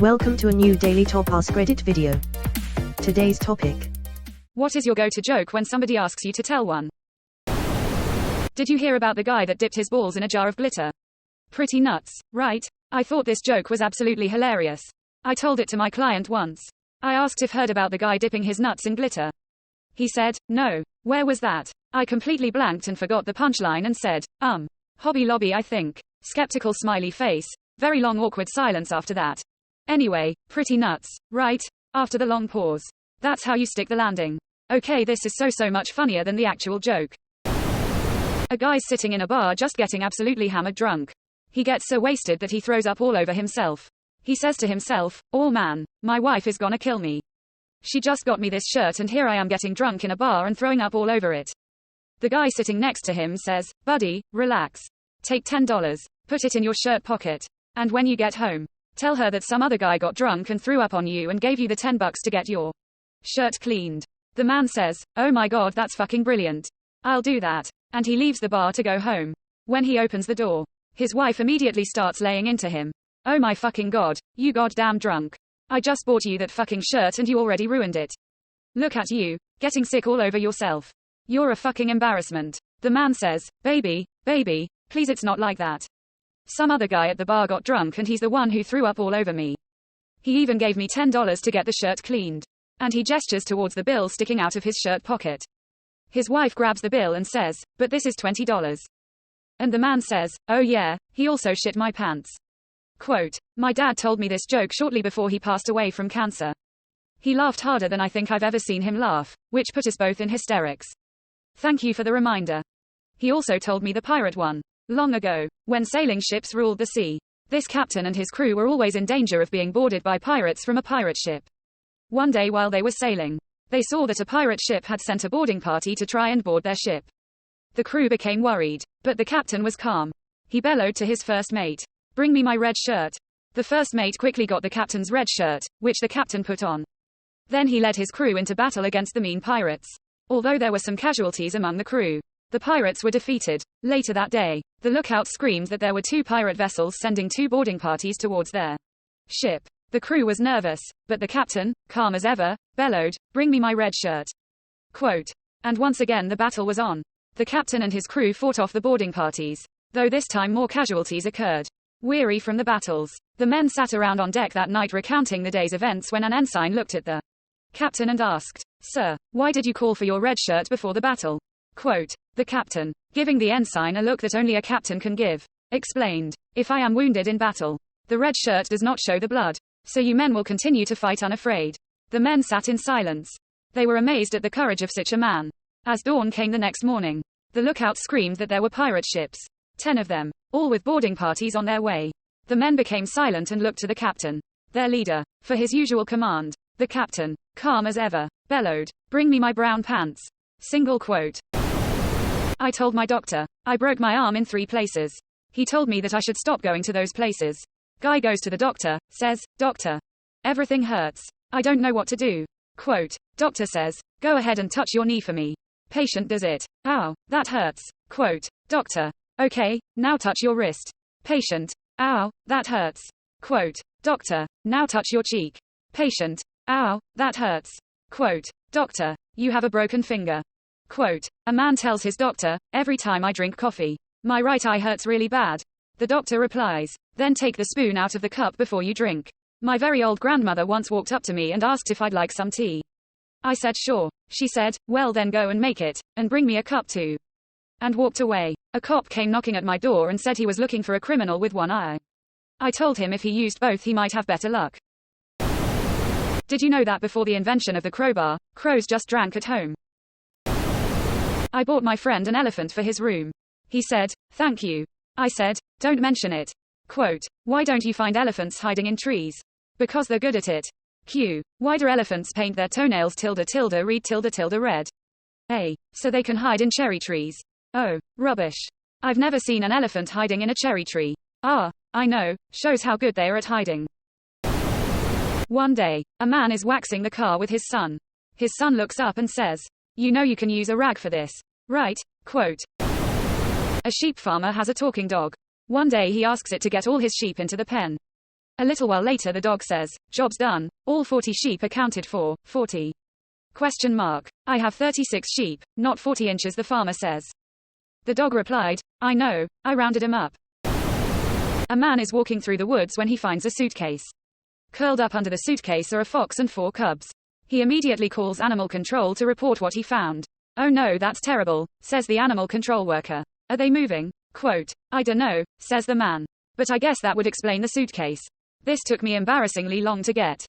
Welcome to a new daily top AskReddit video. Today's topic. What is your go-to joke when somebody asks you to tell one? Did you hear about the guy that dipped his balls in a jar of glitter? Pretty nuts, right? I thought this joke was absolutely hilarious. I told it to my client once. I asked if heard about the guy dipping his nuts in glitter. He said, no. Where was that? I completely blanked and forgot the punchline and said, Hobby Lobby I think. Skeptical smiley face. Very long awkward silence after that. Anyway, pretty nuts, right? After the long pause. That's how you stick the landing. Okay, this is so much funnier than the actual joke. A guy's sitting in a bar just getting absolutely hammered drunk. He gets so wasted that he throws up all over himself. He says to himself, oh man, my wife is gonna kill me. She just got me this shirt and here I am getting drunk in a bar and throwing up all over it. The guy sitting next to him says, buddy, relax. Take $10, put it in your shirt pocket. And when you get home, tell her that some other guy got drunk and threw up on you and gave you the $10 to get your shirt cleaned. The man says, oh my god, that's fucking brilliant. I'll do that. And he leaves the bar to go home. When he opens the door, his wife immediately starts laying into him. Oh my fucking god, you goddamn drunk. I just bought you that fucking shirt and you already ruined it. Look at you, getting sick all over yourself. You're a fucking embarrassment. The man says, baby, please it's not like that. Some other guy at the bar got drunk and he's the one who threw up all over me. He even gave me $10 to get the shirt cleaned. And he gestures towards the bill sticking out of his shirt pocket. His wife grabs the bill and says, but this is $20. And the man says, oh yeah, he also shit my pants. Quote, my dad told me this joke shortly before he passed away from cancer. He laughed harder than I think I've ever seen him laugh, which put us both in hysterics. Thank you for the reminder. He also told me the pirate one. Long ago, when sailing ships ruled the sea, this captain and his crew were always in danger of being boarded by pirates from a pirate ship. One day while they were sailing, they saw that a pirate ship had sent a boarding party to try and board their ship. The crew became worried, but the captain was calm. He bellowed to his first mate, bring me my red shirt. The first mate quickly got the captain's red shirt, which the captain put on. Then he led his crew into battle against the mean pirates. Although there were some casualties among the crew, the pirates were defeated. Later that day, the lookout screamed that there were 2 pirate vessels sending 2 boarding parties towards their ship. The crew was nervous, but the captain, calm as ever, bellowed, bring me my red shirt. Quote. And once again the battle was on. The captain and his crew fought off the boarding parties, though this time more casualties occurred. Weary from the battles, the men sat around on deck that night recounting the day's events when an ensign looked at the captain and asked, sir, why did you call for your red shirt before the battle? Quote. The captain, giving the ensign a look that only a captain can give, explained, if I am wounded in battle, the red shirt does not show the blood, so you men will continue to fight unafraid. The men sat in silence. They were amazed at the courage of such a man. As dawn came the next morning, the lookout screamed that there were pirate ships, 10 of them, all with boarding parties on their way. The men became silent and looked to the captain, their leader, for his usual command. The captain, calm as ever, bellowed, bring me my brown pants. Single quote. I told my doctor, I broke my arm in 3 places. He told me that I should stop going to those places. Guy goes to the doctor, says, doctor, everything hurts. I don't know what to do. Quote, doctor says, go ahead and touch your knee for me. Patient does it. Ow, that hurts. Quote, doctor, okay, now touch your wrist. Patient, ow, that hurts. Quote, doctor, now touch your cheek. Patient, ow, that hurts. Quote, doctor, you have a broken finger. Quote, a man tells his doctor, every time I drink coffee, my right eye hurts really bad. The doctor replies, then take the spoon out of the cup before you drink. My very old grandmother once walked up to me and asked if I'd like some tea. I said sure. She said, well then go and make it, and bring me a cup too. And walked away. A cop came knocking at my door and said he was looking for a criminal with one eye. I told him if he used both he might have better luck. Did you know that before the invention of the crowbar, crows just drank at home? I bought my friend an elephant for his room. He said, thank you. I said, don't mention it. Quote, why don't you find elephants hiding in trees? Because they're good at it. Q. Why do elephants paint their toenails read red? A. So they can hide in cherry trees. Oh, rubbish. I've never seen an elephant hiding in a cherry tree. Ah, I know, shows how good they are at hiding. One day, a man is waxing the car with his son. His son looks up and says, you know you can use a rag for this, right? Quote. A sheep farmer has a talking dog. One day he asks it to get all his sheep into the pen. A little while later the dog says, "Job's done. All 40 sheep accounted for. 40. Question mark. I have 36 sheep, not 40 inches, the farmer says. The dog replied, I know, I rounded 'em up. A man is walking through the woods when he finds a suitcase. Curled up under the suitcase are a fox and 4 cubs. He immediately calls animal control to report what he found. Oh no, that's terrible, says the animal control worker. Are they moving? Quote, I dunno, says the man. But I guess that would explain the suitcase. This took me embarrassingly long to get.